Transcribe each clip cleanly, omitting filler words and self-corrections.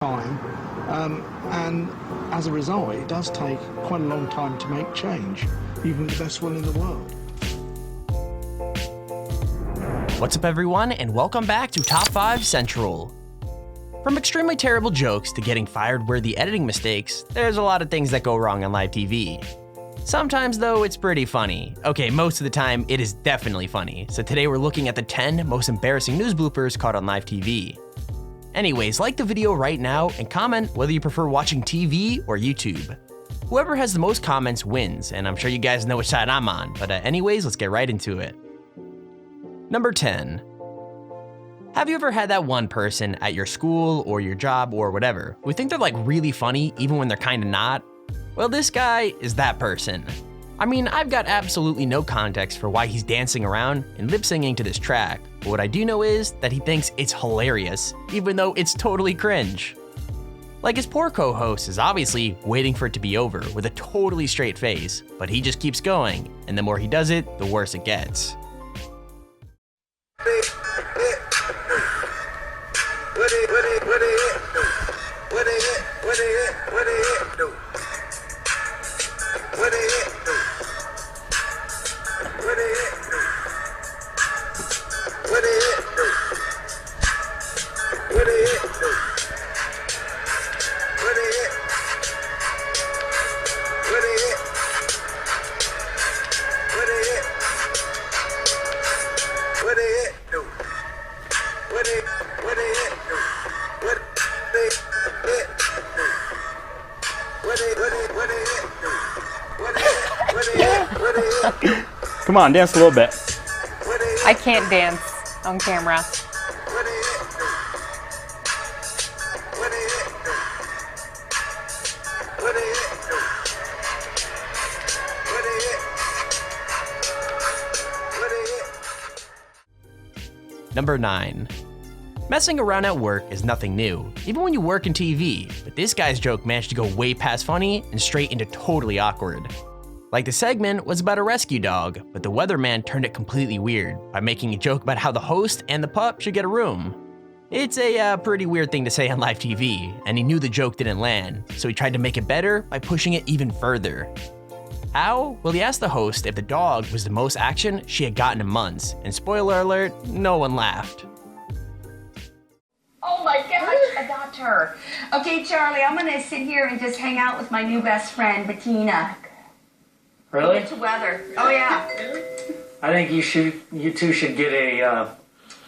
time, and as a result it does take quite a long time to make change, even the best one in the world. What's up everyone, and welcome back to Top 5 Central. From extremely terrible jokes to getting fired-worthy editing mistakes, there's a lot of things that go wrong on live TV. Sometimes though, it's pretty funny. Okay, most of the time, it is definitely funny. So today we're looking at the 10 most embarrassing news bloopers caught on live TV. Anyways, like the video right now and comment whether you prefer watching TV or YouTube. Whoever has the most comments wins, and I'm sure you guys know which side I'm on, but anyways, let's get right into it. Number 10. Have you ever had that one person at your school or your job or whatever who think they're like really funny even when they're kinda not? Well, this guy is that person. I mean, I've got absolutely no context for why he's dancing around and lip singing to this track, but what I do know is that he thinks it's hilarious, even though it's totally cringe. Like, his poor co-host is obviously waiting for it to be over with a totally straight face, but he just keeps going, and the more he does it, the worse it gets. Come on, dance a little bit. I can't dance on camera. Number 9. Messing around at work is nothing new, even when you work in TV, but this guy's joke managed to go way past funny and straight into totally awkward. Like, the segment was about a rescue dog, but the weatherman turned it completely weird by making a joke about how the host and the pup should get a room. It's a pretty weird thing to say on live TV, and he knew the joke didn't land, so he tried to make it better by pushing it even further. How? Well, he asked the host if the dog was the most action she had gotten in months, and spoiler alert, no one laughed. Oh my gosh, adopt her. Okay, Charlie, I'm gonna sit here and just hang out with my new best friend, Bettina. Really? It's weather. Oh yeah. I think you two should get a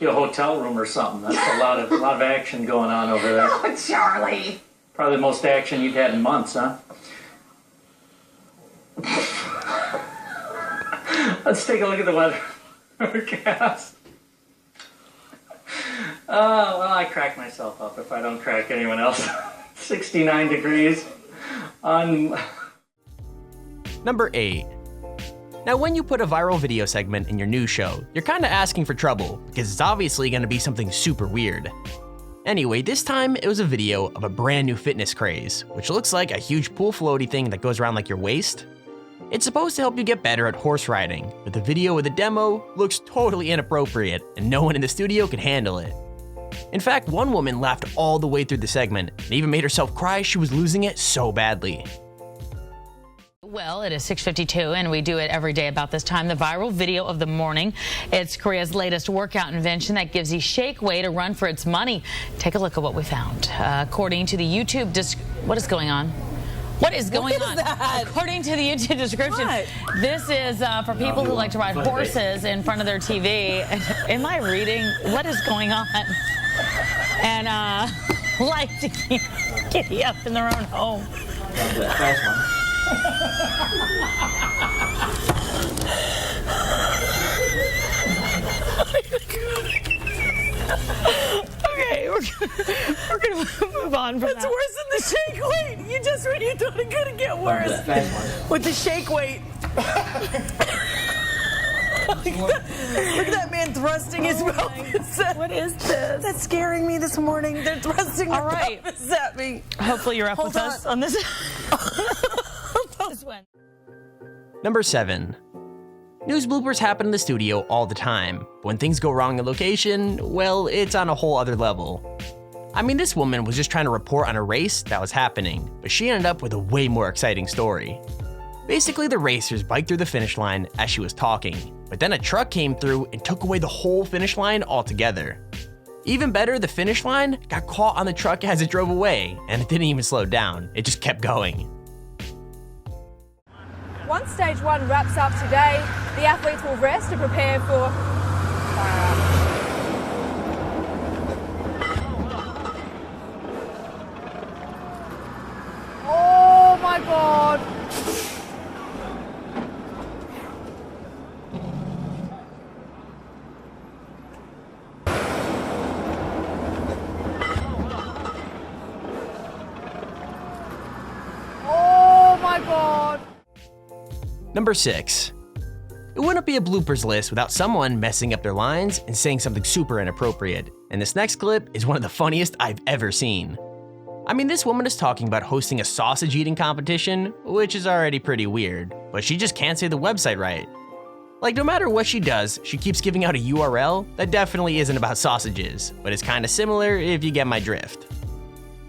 hotel room or something. That's a lot of action going on over there. Oh, Charlie. Probably the most action you've had in months, huh? Let's take a look at the weather forecast. Well, I crack myself up if I don't crack anyone else. 69 degrees on... Number 8. Now, when you put a viral video segment in your news show, you're kinda asking for trouble, because it's obviously gonna be something super weird. Anyway, this time it was a video of a brand new fitness craze, which looks like a huge pool floaty thing that goes around like your waist. It's supposed to help you get better at horse riding, but the video with the demo looks totally inappropriate, and no one in the studio could handle it. In fact, one woman laughed all the way through the segment, and even made herself cry she was losing it so badly. Well, it is 6:52 and we do it every day about this time. The viral video of the morning. It's Korea's latest workout invention that gives the shake weight a run for its money. Take a look at what we found. According to the YouTube what is going on? What is going on? According to the YouTube description, this is for people who like to ride horses in front of their TV. Am I reading? What is going on? And like to keep giddy up in their own home. Okay, we're gonna move on from that. That's worse than the shake weight. When you thought it couldn't get worse. With the shake weight. Look at that man thrusting his pelvis. What is this? That's scaring me this morning. They're thrusting their pelvis at me. Hopefully you're up with us on this. Number 7. News bloopers happen in the studio all the time, but when things go wrong in location, well, it's on a whole other level. I mean, this woman was just trying to report on a race that was happening, but she ended up with a way more exciting story. Basically, the racers biked through the finish line as she was talking, but then a truck came through and took away the whole finish line altogether. Even better, the finish line got caught on the truck as it drove away, and it didn't even slow down, it just kept going. Once stage 1 wraps up today, the athletes will rest to prepare for Oh my God! Oh my God! Number 6. It wouldn't be a bloopers list without someone messing up their lines and saying something super inappropriate, and this next clip is one of the funniest I've ever seen. I mean, this woman is talking about hosting a sausage eating competition, which is already pretty weird, but she just can't say the website right. Like, no matter what she does, she keeps giving out a URL that definitely isn't about sausages, but is kinda similar if you get my drift.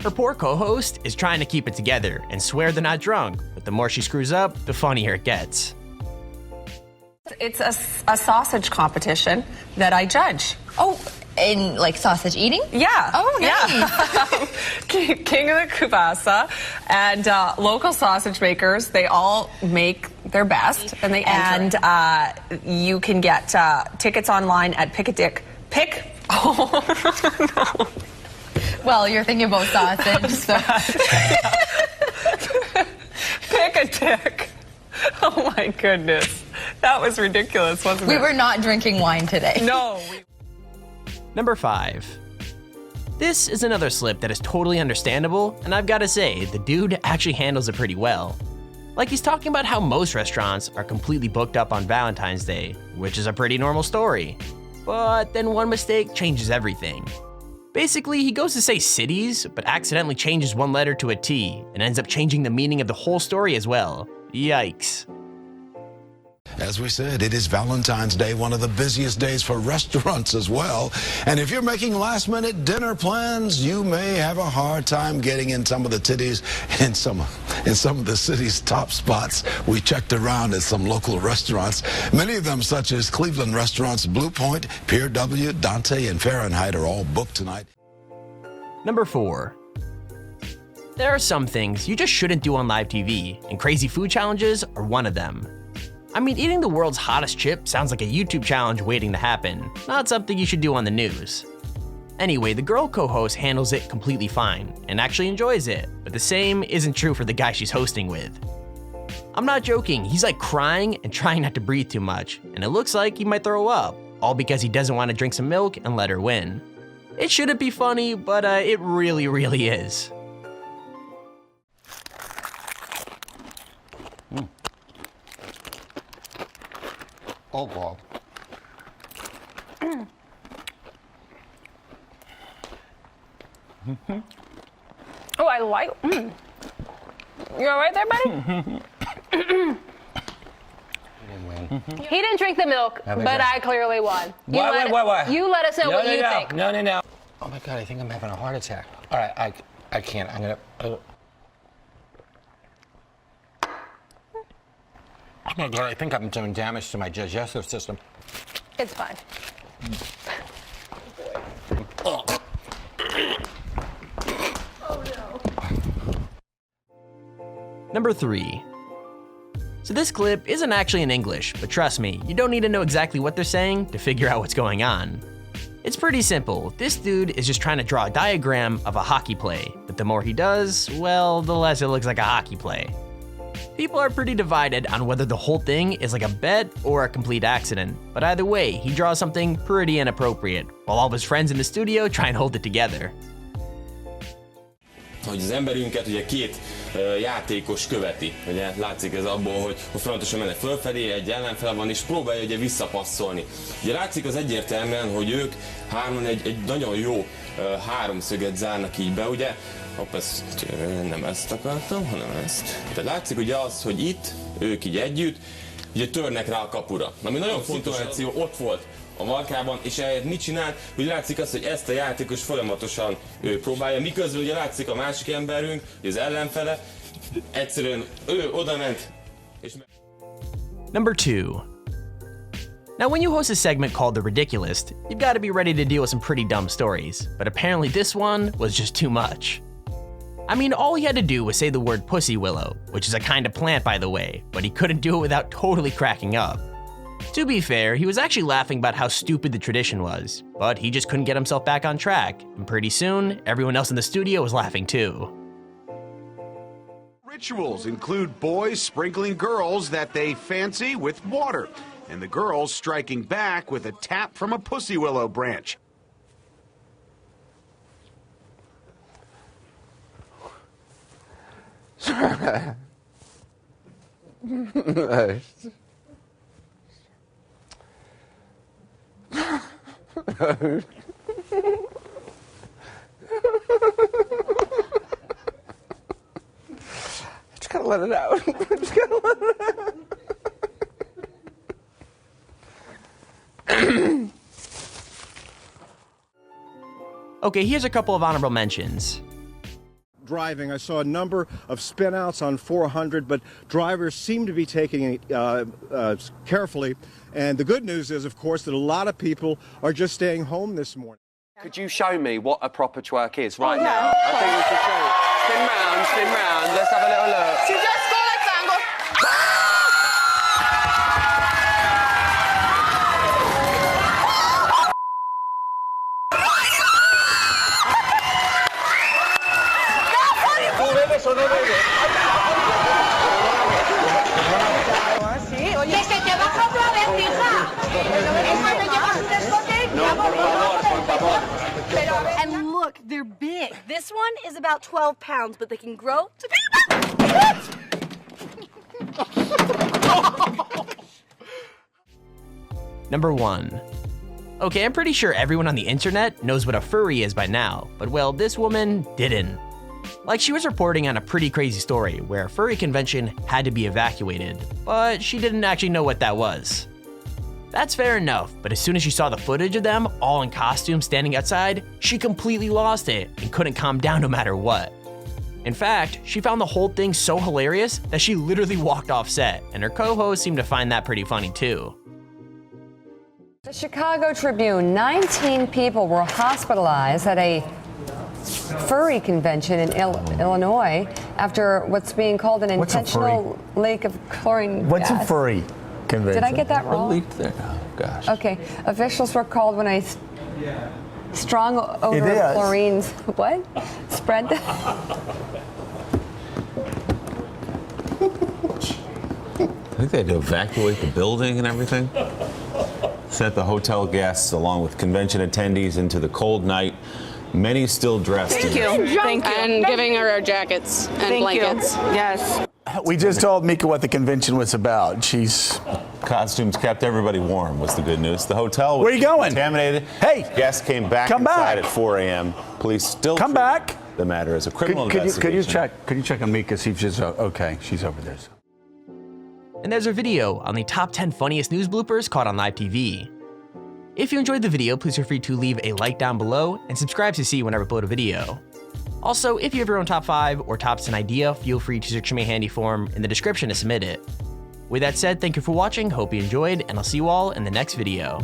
Her poor co-host is trying to keep it together and swear they're not drunk, but the more she screws up, the funnier it gets. It's a sausage competition that I judge. Oh, in like sausage eating? Yeah. Oh, nice. Yeah. King of the Kubasa and local sausage makers, they all make their best and they enter. And you can get tickets online at no. Well, you're thinking about sausage, so. Pick a dick. Oh my goodness. That was ridiculous, wasn't it? We were not drinking wine today. No. Number 5. This is another slip that is totally understandable, and I've gotta say, the dude actually handles it pretty well. Like, he's talking about how most restaurants are completely booked up on Valentine's Day, which is a pretty normal story. But then one mistake changes everything. Basically, he goes to say cities, but accidentally changes one letter to a T, and ends up changing the meaning of the whole story as well. Yikes. As we said, it is Valentine's Day, one of the busiest days for restaurants as well. And if you're making last-minute dinner plans, you may have a hard time getting in some of the titties in some of the city's top spots. We checked around at some local restaurants. Many of them, such as Cleveland restaurants Blue Point, Pier W, Dante, and Fahrenheit, are all booked tonight. Number 4. There are some things you just shouldn't do on live TV, and crazy food challenges are one of them. I mean, eating the world's hottest chip sounds like a YouTube challenge waiting to happen, not something you should do on the news. Anyway, the girl co-host handles it completely fine, and actually enjoys it, but the same isn't true for the guy she's hosting with. I'm not joking, he's like crying and trying not to breathe too much, and it looks like he might throw up, all because he doesn't want to drink some milk and let her win. It shouldn't be funny, but it really, really is. Oh, God. Oh, I like. You all right there, buddy? He didn't drink the milk, but I clearly won. Why? You let us know what you think. No. Oh my God, I think I'm having a heart attack. All right, I can't. I'm gonna. Oh my God, I think I'm doing damage to my digestive system. It's fine. Oh. Oh no. Number 3. So this clip isn't actually in English, but trust me, you don't need to know exactly what they're saying to figure out what's going on. It's pretty simple. This dude is just trying to draw a diagram of a hockey play, but the more he does, well, the less it looks like a hockey play. People are pretty divided on whether the whole thing is like a bet or a complete accident, but either way, he draws something pretty inappropriate, while all of his friends in the studio try and hold it together. Hogy az emberünket ugye két játékos követi. Ugye látszik ez abból, hogy folyamatosan mennek fölfelé, egy ellenfele van és próbálja ugye visszapasszolni. Ugye látszik az egyértelműen, hogy ők hárman egy nagyon jó háromszöget zárnak így be, ugye? Hopp, nem ezt akartam, hanem ezt. Tehát látszik ugye az, hogy itt, ők így együtt, ugye törnek rá a kapura. Ami nagyon fontos szituáció ott volt a markában, és ehelyett mit csinál, hogy látszik az, hogy ezt a játékos folyamatosan próbálja, miközben ugye látszik a másik emberünk, hogy az ellenfele, egyszerűen ő odament, és... Number 2. Now, when you host a segment called The Ridiculist, you've got to be ready to deal with some pretty dumb stories, but apparently this one was just too much. I mean, all he had to do was say the word pussy willow, which is a kind of plant by the way, but he couldn't do it without totally cracking up. To be fair, he was actually laughing about how stupid the tradition was, but he just couldn't get himself back on track, and pretty soon, everyone else in the studio was laughing too. Rituals include boys sprinkling girls that they fancy with water, and the girls striking back with a tap from a pussy willow branch. Just gotta let it out. Just gotta let it out. Okay, here's a couple of honorable mentions. Driving, I saw a number of spinouts on 400, but drivers seem to be taking it carefully. And the good news is, of course, that a lot of people are just staying home this morning. Could you show me what a proper twerk is right now? I think we should show you. Spin round, let's have a little look. Si just go like that and go, Sí, oye, que se te baja otra vez, hija. Es cuando llevas un descote. No, por favor. And look, they're big. This one is about 12 pounds, but they can grow to be Number 1. Okay, I'm pretty sure everyone on the internet knows what a furry is by now, but well, this woman didn't. Like, she was reporting on a pretty crazy story where a furry convention had to be evacuated, but she didn't actually know what that was. That's fair enough, but as soon as she saw the footage of them, all in costume standing outside, she completely lost it and couldn't calm down no matter what. In fact, she found the whole thing so hilarious that she literally walked off set, and her co-host seemed to find that pretty funny too. The Chicago Tribune, 19 people were hospitalized at a furry convention in Illinois after what's being called an intentional leak of chlorine What's gas. a furry convention? Did I get that wrong? Leaked there. Oh, gosh. Okay. Officials were called when a strong odor It of is. chlorine spread. I think they had to evacuate the building and everything. Sent the hotel guests along with convention attendees into the cold night. Many still dressed. Thank you. And giving her our jackets and blankets. Yes. We just told Mika what the convention was about. She's costumes kept everybody warm was the good news. The hotel was Where you going? Contaminated. Hey, guests came back come inside back. at 4 a.m. Police still Come back. The matter as a criminal Could investigation. you check on Mika, see if she's okay? She's over there. And there's a video on the top 10 funniest news bloopers caught on live TV. If you enjoyed the video, please feel free to leave a like down below and subscribe to see whenever I upload a video. Also, if you have your own top 5 or top 10 idea, feel free to search me a handy form in the description to submit it. With that said, thank you for watching, hope you enjoyed, and I'll see you all in the next video.